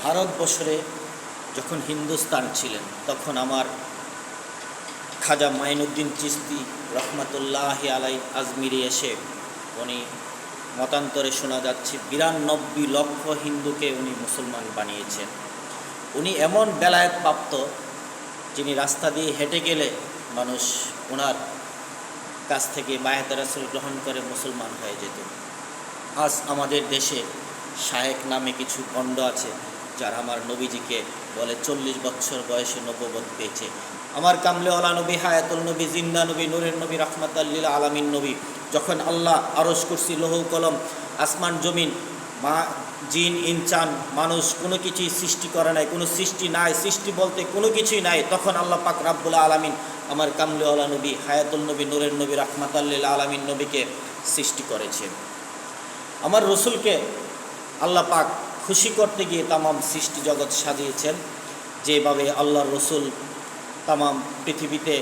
ভারতবর্ষে যখন হিন্দুস্তান ছিলেন তখন আমার খাজা মাইনুদ্দিন চিশতি রহমতুল্লাহ আলাই আজমিরি এসে উনি মতান্তরে শোনা যাচ্ছে 92 লক্ষ হিন্দুকে উনি মুসলমান বানিয়েছেন। উনি এমন বেলায়েত প্রাপ্ত যিনি রাস্তা দিয়ে হেঁটে গেলে মানুষ ওনার কাছ থেকে বায়াত রাসূল গ্রহণ করে মুসলমান হয়ে যেত। আজ আমাদের দেশে শায়েক নামে কিছু গণ্ড আছে যারা আমার নবীজিকে বলে 40 বছর বয়সে নবুয়ত পেয়েছে। আমার কামলেওয়ালা নবী, হায়াতুল নবী, জিন্দা নবী, নূরের নবী, রাহমাতাল লিল আলামিন নবী, যখন আল্লাহ আরশ কুরসি লৌহ কলম আসমান জমিন জিন ইনসান মানুষ কোনো কিছুই সৃষ্টি করে নাই, কোনো সৃষ্টি নাই, সৃষ্টি বলতে কোনো কিছুই নাই, তখন আল্লাহ পাক রাব্বুল আলামিন আমার কামলেওয়ালা নবী, হায়াতুল নবী, নূরের নবী, রাহমাতাল লিল আলামিন নবীকে সৃষ্টি করেছেন। আমার রসুলকে আল্লাহ পাক খুশি করতে গিয়ে তামাম সৃষ্টি জগৎ সাজিয়েছেন। যেভাবে আল্লাহর রসুল তামাম পৃথিবীতে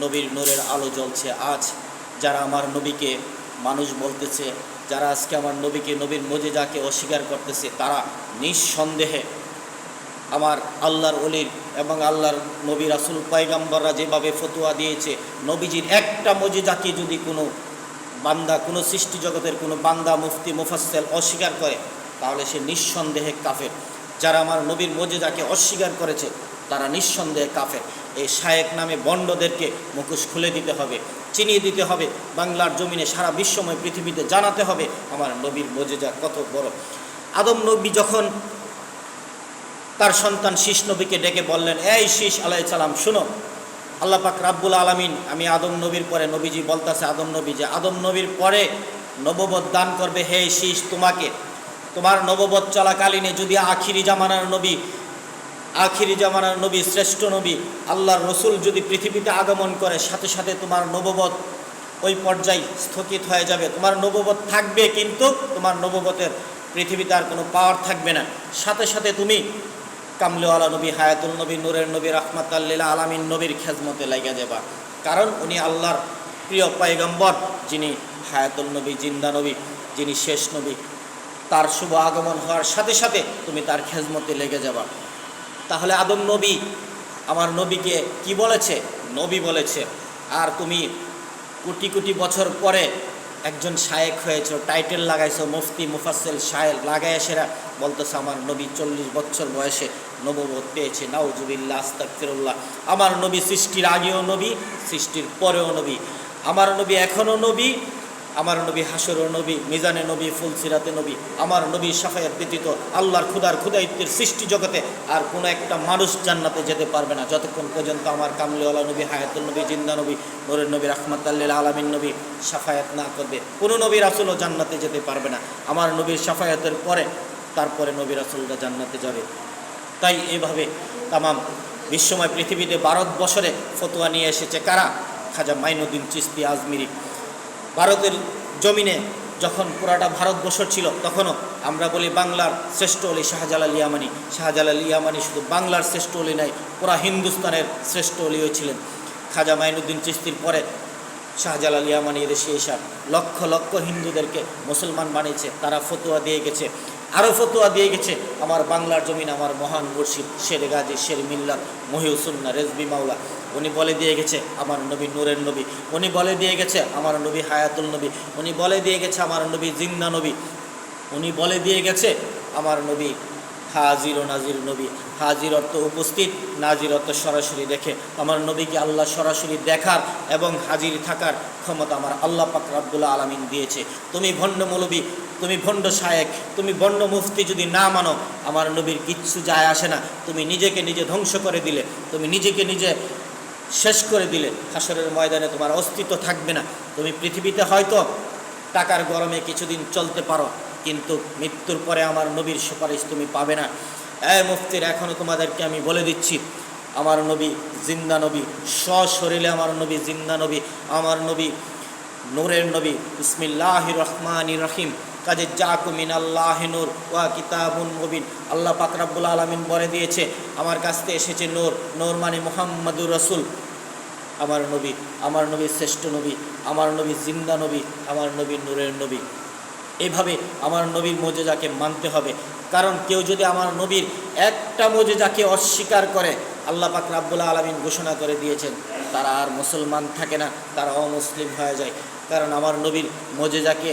নবীর নূরের আলো জ্বলছে। আজ যারা আমার নবীকে মানুষ বলতেছে, যারা আজকে আমার নবীকে, নবীর মজেজাকে অস্বীকার করতেছে, তারা নিঃসন্দেহে আমার আল্লাহর ওলির এবং আল্লাহর নবী রাসূল পয়গম্বররা যেভাবে ফতোয়া দিয়েছে, নবীজির একটা মজেজাকে যদি কোনো বান্দা, কোনো সৃষ্টি জগতের কোনো বান্দা, মুফতি, মুফাসসির অস্বীকার করে তাহলে সে নিঃসন্দেহে কাফের। যারা আমার নবীর মজেজাকে অস্বীকার করেছে তারা নিঃসন্দেহে কাফের। এই শায়েক নামে বন্ডদেরকে মুখোশ খুলে দিতে হবে, চিনিয়ে দিতে হবে, বাংলার জমিনে সারা বিশ্বময় পৃথিবীতে জানাতে হবে আমার নবীর মজেজা কত বড়। আদম নবী যখন তার সন্তান শীষ নবীকে ডেকে বললেন, এই শীষ আলাইহিস সালাম শুনো, আল্লাহ পাক রাব্বুল আলামিন আমি আদম নবীর পরে, নবীজি বলতেছে আদম নবী যে আদম নবীর পরে নবুয়ত দান করবে হে শীষ তোমাকে। তোমার নবুয়ত চলাকালীনে যদি আখিরি জামানার নবী, শ্রেষ্ঠ নবী আল্লাহর রসুল যদি পৃথিবীতে আগমন করে, সাথে সাথে তোমার নবুয়ত ওই পর্যায়ে স্থগিত হয়ে যাবে। তোমার নবুয়ত থাকবে কিন্তু তোমার নবুয়তের পৃথিবীতে আর কোনো পাওয়ার থাকবে না। সাথে সাথে তুমি কামলেওয়ালা নবী, হায়াতুল নবী, নূরের নবী, রাহমাতাল লিল আলামিন নবীর খেজমতে লাগিয়ে যাবা। কারণ উনি আল্লাহর প্রিয় পয়গম্বর, যিনি হায়াতুল নবী, জিন্দা নবী, যিনি শেষ নবী। তার শুভ আগমন হওয়ার সাথে সাথে তুমি তার খেজমতে লেগে যাবা। তাহলে আদম নবী আমার নবীকে কি বলেছে? নবী বলেছে। আর তুমি কোটি কোটি বছর পরে একজন শায়েক হয়েছ, টাইটেল লাগাইছো মুফতি, মুফাসসির, শায়েক লাগায় সেরা বলতেছে আমার নবী 40 বছর বয়সে নবুয়ত পেয়েছে। নাউজুবিল্লাহ, আস্তাগফিরুল্লাহ। আমার নবী সৃষ্টির আগেও নবী, সৃষ্টির পরেও নবী। আমার নবী এখনও নবী, আমার নবী হাসরেও নবী, মিজানে নবী, ফুলসিরাতে নবী। আমার নবী শাফায়াত ব্যতীত আল্লাহর খুদাইত্বের সৃষ্টি জগতে আর কোনো একটা মানুষ জান্নাতে যেতে পারবে না যতক্ষণ পর্যন্ত আমার কামলেওয়ালা নবী, হায়াতুল নবী, জিন্দা নবী, নূরের নবী, রাহমাতাল লিল আলামিন নবী শাফায়াত না করবে। কোনো নবী রাসূলও জান্নাতে যেতে পারবে না। আমার নবীর শাফায়াতের পরে তারপরে নবী রাসূলরা জান্নাতে যাবে। তাই এইভাবে তামাম বিশ্বময় পৃথিবীতে ভারতবর্ষে ফতোয়া নিয়ে এসেছে কারা? খাজা মাইনুদ্দিন চিশতি আজমিরি। ভারতের জমিনে যখন পুরাটা ভারতবর্ষ ছিল তখনও আমরা বলি বাংলার শ্রেষ্ঠ অলি শাহজালাল ইয়ামানি। শাহজালাল ইয়ামানি শুধু বাংলার শ্রেষ্ঠ অলি নাই, পুরা হিন্দুস্তানের শ্রেষ্ঠ অলিও ছিলেন। খাজা মাইনুদ্দিন চিশতির পরে শাহজালাল ইয়ামানি এদেশে এসে লক্ষ লক্ষ হিন্দুদেরকে মুসলমান বানিয়েছে। তারা ফতোয়া দিয়ে গেছে, আরও ফতোয়া দিয়ে গেছে আমার বাংলার জমিন, আমার মহান মুর্শিদ শের গাজী, শের মিল্লাত, মহিউসুন্নাহ, রেজবি মাওলা। উনি বলে দিয়ে গেছে আমার নবী নূরের নবী, উনি বলে দিয়ে গেছে আমার নবী হায়াতুল নবী, উনি বলে দিয়ে গেছে আমার নবী জিন্দা নবী, উনি বলে দিয়ে গেছে আমার নবী হাজির ও নাজির নবী। হাজির অর্থ উপস্থিত, নাজির অর্থ সরাসরি দেখে। আমার নবীকে আল্লাহ সরাসরি দেখার এবং হাজির থাকার ক্ষমতা আমার আল্লাহ পাক রব্বুল আলামিন দিয়েছে। তুমি ভণ্ড মৌলবী, তুমি ভণ্ড শায়েক, তুমি ভণ্ড মুফতি যদি না মানো, আমার নবীর কিচ্ছু যায় আসে না। তুমি নিজেকে নিজে ধ্বংস করে দিলে, তুমি নিজেকে নিজে শেষ করে দিলে। হাসরের ময়দানে তোমার অস্তিত্ব থাকবে না। তুমি পৃথিবীতে হয়তো টাকার গরমে কিছুদিন চলতে পারো, কিন্তু মৃত্যুর পরে আমার নবীর সুপারিশ তুমি পাবে না। মুফতির এখনও তোমাদেরকে আমি বলে দিচ্ছি, আমার নবী জিন্দা নবী, সশরীরে আমার নবী জিন্দা নবী, আমার নবী নূরের নবী। বিসমিল্লাহির রহমানির রহিম। কাজে জাকুম মিনাল্লাহি নূর ওয়া কিতাবুন মুবিন। আল্লাহ পাক রব্বুল আলামিন বলে দিয়েছে আমার কাছ থেকে এসেছে নূর। নূর মানে মুহাম্মাদুর রাসূল। আমার নবী শ্রেষ্ঠ নবী, আমার নবী জিন্দা নবী, আমার নবী নূরের নবী। এইভাবে আমার নবীর মজেজাকে মানতে হবে। কারণ কেউ যদি আমার নবীর একটা মুজিজাকে অস্বীকার করে, আল্লাহ পাক রাব্বুল আলামিন ঘোষণা করে দিয়েছেন তারা আর মুসলমান থাকে না, তারা অমুসলিম হয়ে যায়। কারণ আমার নবীর মুজিজাকে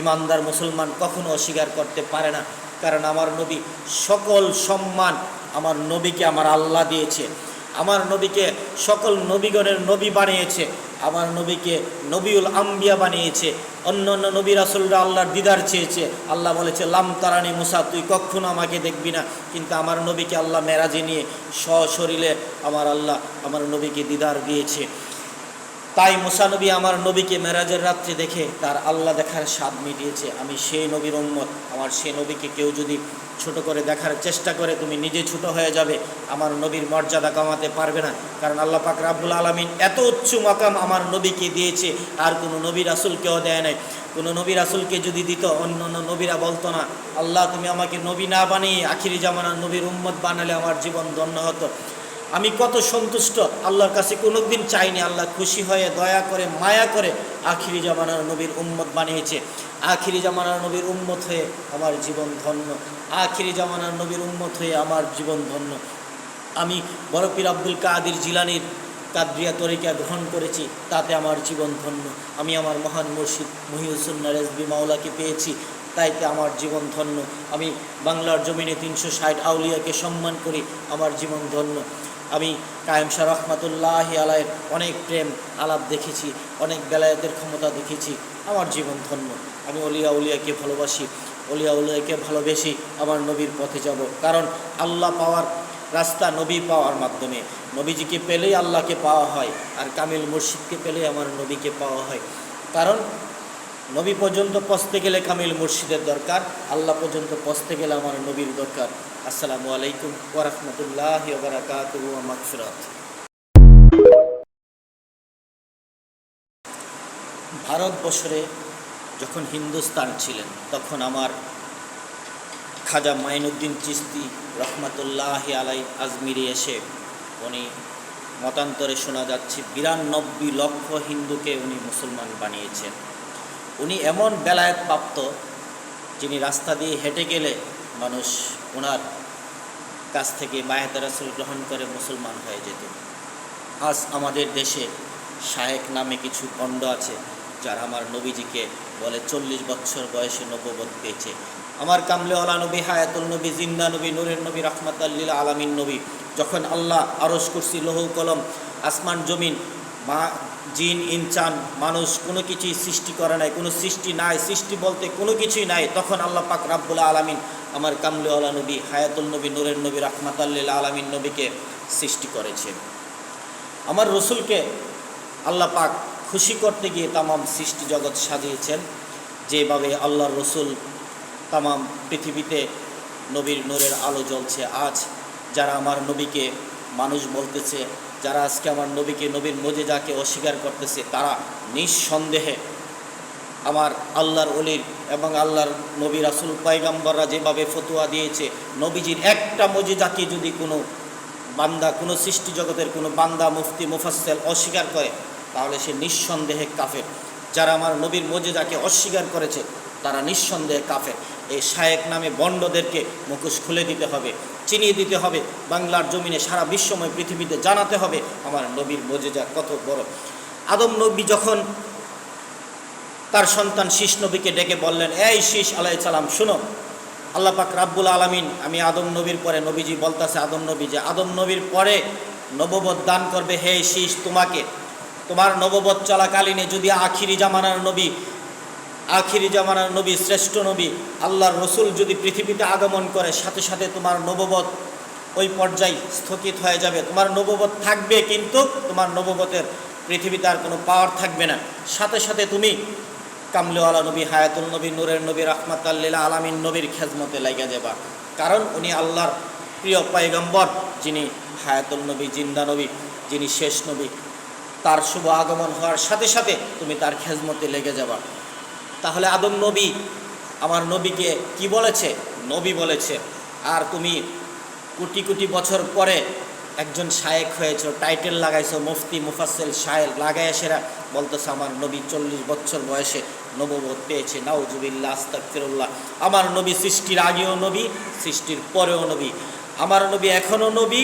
ইমানদার মুসলমান কখনো অস্বীকার করতে পারে না। কারণ আমার নবী সকল সম্মান আমার নবীকে আমার আল্লাহ দিয়েছে। আমার নবীকে সকল নবীগণের নবী বানিয়েছে। আমার নবীকে নবিউল আম্বিয়া বানিয়েছে। অন্য অন্য নবী রাসূলরা আল্লাহর দিদার চেয়েছে। আল্লাহ বলেছে লাম তারানি মুসা, তুই কখনো আমাকে দেখবি না। কিন্তু আমার নবীকে আল্লাহ মেরাজে নিয়ে সশরীরে আমার আল্লাহ আমার নবীকে দিদার দিয়েছে। তাই মুসা নবী আমার নবীকে মেরাজের রাত্রে দেখে তার আল্লাহ দেখার স্বাদ মিটিয়েছে। আমি সেই নবীর উম্মত। আমার সেই নবীকে কেউ যদি ছোট করে দেখার চেষ্টা করে, তুমি নিজে ছোট হয়ে যাবে, আমার নবীর মর্যাদা কমাতে পারবে না। কারণ আল্লাহ পাক রাব্বুল আলামিন এত উচ্চ মাকাম আমার নবীকে দিয়েছে, আর কোনো নবী রাসূলকেও দেয় নাই। কোনো নবী রাসূলকে যদি দিত, অন্য অন্য নবীরা বলতো না আল্লাহ তুমি আমাকে নবী না বানিয়ে আখিরি জামানার নবীর উম্মত বানালে আমার জীবন ধন্য হতো। আমি কত সন্তুষ্ট, আল্লাহর কাছে কোনো দিন চাইনি। আল্লাহ খুশি হয়ে দয়া করে মায়া করে আখিরি জামানার নবীর উম্মত বানিয়েছে। আখিরি জামানার নবীর উম্মত হয়ে আমার জীবন ধন্য। আখিরি জামানার নবীর উম্মত হয়ে আমার জীবন ধন্য। আমি বড় পীর আব্দুল কাদির জিলানীর কাদরিয়া তরিকা গ্রহণ করেছি, তাতে আমার জীবন ধন্য। আমি আমার মহান মুর্শিদ মহিউসুন্নাহ রেজভী মাওলাকে পেয়েছি, তাইতে আমার জীবন ধন্য। আমি বাংলার জমিনে 360 আউলিয়াকে সম্মান করি, আমার জীবন ধন্য। আমি কায়েম শাহ রহমাতুল্লাহি আলাইহির অনেক প্রেম আলাপ দেখেছি, অনেক বেলায়েতের ক্ষমতা দেখেছি, আমার জীবন ধন্য। আমি অলিয়া উলিয়াকে ভালোবাসি, অলিয়া উলিয়াকে ভালোবেসে আমার নবীর পথে যাব। কারণ আল্লাহ পাওয়ার রাস্তা নবী পাওয়ার মাধ্যমে। নবীজিকে পেলেই আল্লাহকে পাওয়া হয়, আর কামিল মুর্শিদকে পেলেই আমার নবীকে পাওয়া হয়। কারণ নবী পর্যন্ত পৌঁছতে গেলে কামিল মুর্শিদের দরকার, আল্লাহ পর্যন্ত পৌঁছতে গেলে আমার নবীর দরকার। আসসালামু আলাইকুম ওয়া রাহমাতুল্লাহি ওয়া বারাকাতুহু ওয়া মাগফিরাত। ভারতবর্ষে যখন হিন্দুস্তান ছিলেন, তখন আমার খাজা মাইনুদ্দিন চিশতি রহমাতুল্লাহি আলাই আজমিরে এসে উনি মতান্তরে শোনা যাচ্ছে 92 লক্ষ হিন্দুকে উনি মুসলমান বানিয়েছেন। উনি এমন বেলায়েত প্রাপ্ত, যিনি রাস্তা দিয়ে হেঁটে গেলে মানুষ ওনার কাছ থেকে বায়াতে রাসূল গ্রহণ করে মুসলমান হয়ে যেত। আজ আমাদের দেশে শায়েক নামে কিছু পণ্ড আছে, যারা আমার নবীজিকে বলে 40 বছর বয়সে নবুয়ত পেয়েছে। আমার কামলেওয়ালা নবী, হায়াতুল নবী, জিন্দা নবী, নূরের নবী, রাহমাতাল লিল আলামিন নবী, যখন আল্লাহ আরশ কুরসি লৌহ কলম আসমান জমিন জিন ইনসান মানুষ কোনো কিছুই সৃষ্টি করে নাই, কোনো সৃষ্টি নাই, সৃষ্টি বলতে কোনো কিছুই নাই, তখন আল্লাহ পাক রাব্বুল আলামিন আমার কামলেওয়ালা নবী, হায়াতুল নবী, নূরের নবী, রাহমাতাল লিল আলামিন নবীকে সৃষ্টি করেছে। আমার রসুলকে আল্লাহ পাক খুশি করতে গিয়ে তামাম সৃষ্টি জগৎ সাজিয়েছেন। যেভাবে আল্লাহর রসুল তামাম পৃথিবীতে নবীর নূরের আলো জ্বলছে। আজ যারা আমার নবীকে মানুষ বলতেছে, যারা আজকে আমার নবীকে নবীর মুজিজাকে অস্বীকার করতেছে, তারা নিঃসন্দেহে আমার আল্লাহর ওলির এবং আল্লাহর নবী রাসূল পয়গম্বররা যেভাবে ফতোয়া দিয়েছে, নবীজির একটা মুজিজাকে যদি কোনো বান্দা, কোনো সৃষ্টি জগতের কোনো বান্দা, মুফতি, মুফাসসির অস্বীকার করে, তাহলে সে নিঃসন্দেহে কাফের। যারা আমার নবীর মুজিজাকে অস্বীকার করেছে তারা নিঃসন্দেহে কাফের। এই শায়েক নামে বন্ডদেরকে মুখোশ খুলে দিতে হবে, চিনিয়ে দিতে হবে, বাংলার জমিনে সারা বিশ্বময় পৃথিবীতে জানাতে হবে আমার নবীর মুজিজা কত বড়। আদম নবী যখন তার সন্তান শীষ নবীকে ডেকে বললেন, এই শীষ আলাইহিস সালাম শুনো, আল্লাহ পাক রাব্বুল আলামিন, আমি আদম নবীর পরে, নবীজি বলতেছে আদম নবী যে আদম নবীর পরে নবুয়ত দান করবে হে শীষ তোমাকে। তোমার নবুয়ত চলাকালীনে যদি আখিরি জামানার নবী, শ্রেষ্ঠ নবী আল্লাহর রসুল যদি পৃথিবীতে আগমন করে, সাথে সাথে তোমার নবুয়ত ওই পর্যায়ে স্থগিত হয়ে যাবে। তোমার নবুয়ত থাকবে, কিন্তু তোমার নবুয়তের পৃথিবীতে আর কোনো পাওয়ার থাকবে না। সাথে সাথে তুমি কামলেওয়ালা নবী, হায়াতুল নবী, নূরের নবী, রাহমাতাল লিল আলামিন নবীর খেজমতে লাগা যাবা। কারণ উনি আল্লাহর প্রিয় পয়গম্বর, যিনি হায়াতুল নবী, জিন্দা নবী, যিনি শেষ নবী। তার শুভ আগমন হওয়ার সাথে সাথে তুমি তার খেজমতে লেগে যাবা। তাহলে আদম নবী আমার নবীকে কি বলেছে? নবী বলেছে। আর তুমি কোটি কোটি বছর পরে একজন শায়েক হয়েছ, টাইটেল লাগাইছো মুফতি, মুফাসসির, শায়েক লাগাই সেরা বলতেছে আমার নবী 40 বছর বয়সে নবুয়ত পেয়েছে। নাউজুবিল্লাহ, আস্তাগফিরুল্লাহ। আমার নবী সৃষ্টির আগেও নবী, সৃষ্টির পরেও নবী। আমার নবী এখনও নবী,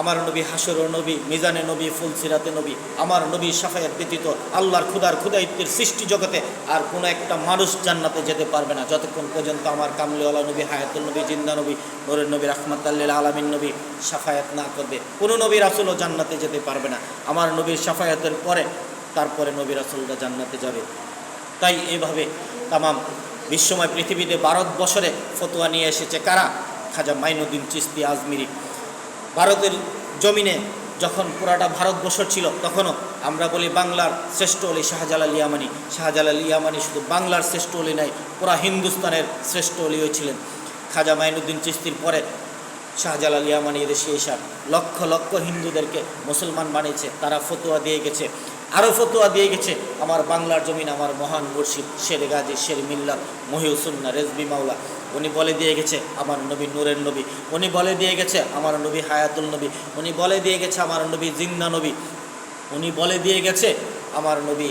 আমার নবী হাসরও নবী, মিজানে নবী, ফুলসিরাতে নবী। আমার নবী শাফায়াত ব্যতীত আল্লাহর ক্ষুদাইত্যের সৃষ্টি জগতে আর কোনো একটা মানুষ জান্নাতে যেতে পারবে না, যতক্ষণ পর্যন্ত আমার কামলিওয়ালা নবী, হায়াতুল নবী, জিন্দা নবী, নূরের নবী, রাহমাতাল লিল আলামিন নবী শাফায়াত না করবে। কোনো নবী রাসূলও জান্নাতে যেতে পারবে না। আমার নবীর শাফায়াতের পরে তারপরে নবী রাসূলরা জান্নাতে যাবে। তাই এইভাবে তামাম বিশ্বময় পৃথিবীতে ভারতবর্ষে ফতোয়া নিয়ে এসেছে কারা? খাজা মাইনুদ্দিন চিশতি আজমিরি। ভারতের জমিনে যখন পুরাটা ভারতবর্ষ ছিল তখনও আমরা বলি বাংলার শ্রেষ্ঠ অলি শাহজালাল ইয়ামানি। শাহজালাল ইয়ামানি শুধু বাংলার শ্রেষ্ঠ অলি নাই, পুরা হিন্দুস্তানের শ্রেষ্ঠ অলিও ছিলেন। খাজা মাইনুদ্দিন চিশতির পরে শাহজালাল ইয়ামানি এদেশে এসে লক্ষ লক্ষ হিন্দুদেরকে মুসলমান বানিয়েছে। তারা ফতোয়া দিয়ে গেছে, আরও ফতোয়া দিয়ে গেছে। আমার বাংলার জমিন আমার মহান মুর্শিদ শেরে গাজী, শেরে মিল্লাত, মহিউসুন্নাহ রেজবি মাওলা, উনি বলে দিয়ে গেছে আমার নবী নূরের নবী, উনি বলে দিয়ে গেছে আমার নবী হায়াতুল নবী, উনি বলে দিয়ে গেছে আমার নবী জিন্দা নবী, উনি বলে দিয়ে গেছে আমার নবী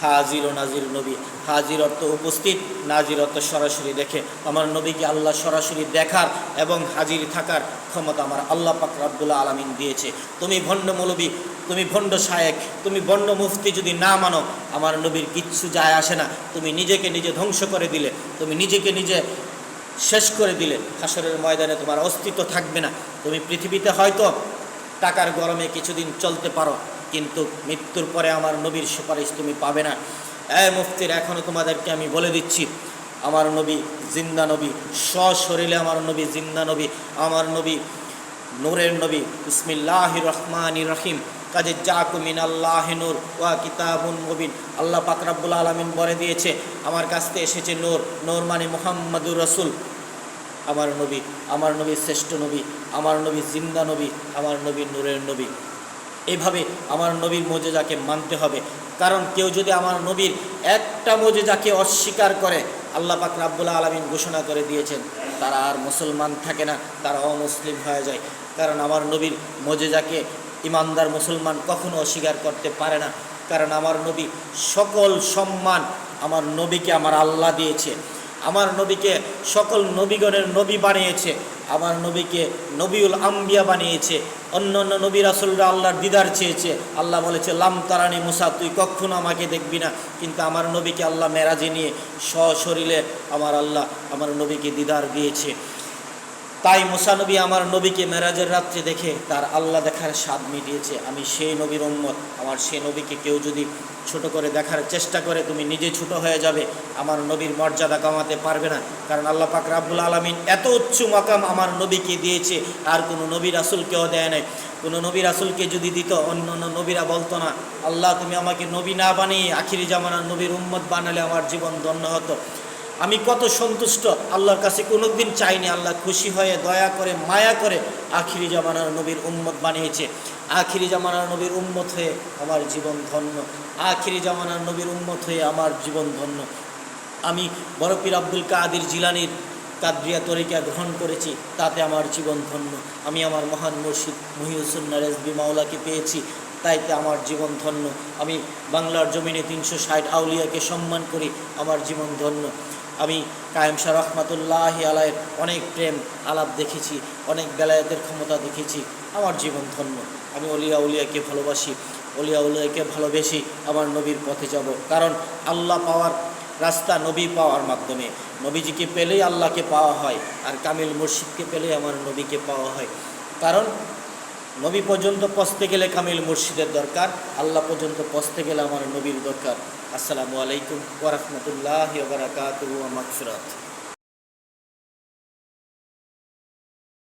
হাজির ও নাজির নবী। হাজির অর্থ উপস্থিত, নাজির অর্থ সরাসরি দেখে। আমার নবীকে আল্লাহ সরাসরি দেখার এবং হাজির থাকার ক্ষমতা আমার আল্লাহ পাক রব্বুল আলামিন দিয়েছে। তুমি ভণ্ড মৌলবী, তুমি ভণ্ড শায়েক, তুমি ভণ্ড মুফতি যদি না মানো, আমার নবীর কিচ্ছু যায় আসে না। তুমি নিজেকে নিজে ধ্বংস করে দিলে, তুমি নিজেকে নিজে শেষ করে দিলে। হাসরের ময়দানে তোমার অস্তিত্ব থাকবে না। তুমি পৃথিবীতে হয়তো টাকার গরমে কিছুদিন চলতে পারো, কিন্তু মৃত্যুর পরে আমার নবীর সুপারিশ তুমি পাবে না। মুফতির এখনও তোমাদেরকে আমি বলে দিচ্ছি, আমার নবী জিন্দা নবী, সশরীরে আমার নবী জিন্দা নবী, আমার নবী নূরের নবী। বিসমিল্লাহির রহমানির রহিম। কাজে জাকু মিনাল্লাহি নূর ওয়া কিতাবুন মুবিন। আল্লাহ পাক রব্বুল আলামিন বলে দিয়েছে আমার কাছ থেকে এসেছে নূর। নূর মানে মুহাম্মাদুর রাসূল। আমার নবী শ্রেষ্ঠ নবী, আমার নবী জিন্দা নবী, আমার নবী নূরের নবী। এইভাবে আমার নবীর মুজিজাকে মানতে হবে। কারণ কেউ যদি আমার নবীর একটা মুজিজাকে অস্বীকার করে, আল্লাহ পাক রব্বুল আলামিন ঘোষণা করে দিয়েছেন তারা আর মুসলমান থাকে না, তারা অমুসলিম হয়ে যায়। কারণ আমার নবীর মুজিজাকে ইমানদার মুসলমান কখনো অস্বীকার করতে পারে না। কারণ আমার নবী সকল সম্মান আমার নবীকে আমার আল্লাহ দিয়েছে। আমার নবীকে সকল নবীগণের নবী বানিয়েছে। আমার নবীকে নবিউল আম্বিয়া বানিয়েছে। অন্য অন্য নবী রাসূলরা আল্লাহর দিদার চেয়েছে। আল্লাহ বলেছে লাম তারানি মুসা, তুই কখনো আমাকে দেখবি না। কিন্তু আমার নবীকে আল্লাহ মেরাজে নিয়ে সশরীরে আমার আল্লাহ আমার নবীকে দিদার দিয়েছে। তাই মুসা নবী আমার নবীকে মেরাজের রাত্রে দেখে তার আল্লাহ দেখার স্বাদ মিটিয়েছে। আমি সেই নবীর উম্মত। আমার সেই নবীকে কেউ যদি ছোট করে দেখার চেষ্টা করে, তুমি নিজে ছোট হয়ে যাবে, আমার নবীর মর্যাদা কমাতে পারবে না। কারণ আল্লাহ পাক রব্বুল আলামিন এত উচ্চ মাকাম আমার নবীকে দিয়েছে, আর কোনো নবী রাসূলকেও দেয় নাই। কোনো নবী রাসূলকে যদি দিত, অন্য অন্য নবীরা বলতো না আল্লাহ তুমি আমাকে নবী না বানিয়ে আখিরি জামানার নবীর উম্মত বানালে আমার জীবন ধন্য হতো। আমি কত সন্তুষ্ট, আল্লাহর কাছে কোনোদিন চাইনি। আল্লাহ খুশি হয়ে দয়া করে মায়া করে আখিরি জামানার নবীর উম্মত বানিয়েছে। আখিরি জামানার নবীর উম্মত হয়ে আমার জীবন ধন্য, আখিরি জামানার নবীর উম্মত হয়ে আমার জীবন ধন্য। আমি বড় পীর আব্দুল কাদের জিলানীর কাদরিয়া তরিকা গ্রহণ করেছি, তাতে আমার জীবন ধন্য। আমি আমার মহান মুর্শিদ মহিউসুন্নাহ রেজবি মাওলাকে পেয়েছি, তাইতে আমার জীবন ধন্য। আমি বাংলার জমিনে 360 আউলিয়াকে সম্মান করি, আমার জীবন ধন্য। আমি কায়েম শাহ রহমাতুল্লাহি আলাইহির অনেক প্রেম আলাপ দেখেছি, অনেক বেলায়েতের ক্ষমতা দেখেছি, আমার জীবন ধন্য। আমি অলিয়া উলিয়াকে ভালোবাসি, অলিয়া উলিয়াকে ভালোবেসে আমার নবীর পথে যাব। কারণ আল্লাহ পাওয়ার রাস্তা নবী পাওয়ার মাধ্যমে। নবীজিকে পেলেই আল্লাহকে পাওয়া হয়, আর কামিল মুর্শিদকে পেলেই আমার নবীকে পাওয়া হয়। কারণ নবী পর্যন্ত পৌঁছতে গেলে কামিল মুর্শিদের দরকার, আল্লাহ পর্যন্ত পৌঁছতে গেলে আমার নবীর দরকার। আসসালামু আলাইকুম ওয়া রাহমাতুল্লাহি ওয়া বারাকাতুহু ওয়া মাগফিরাত।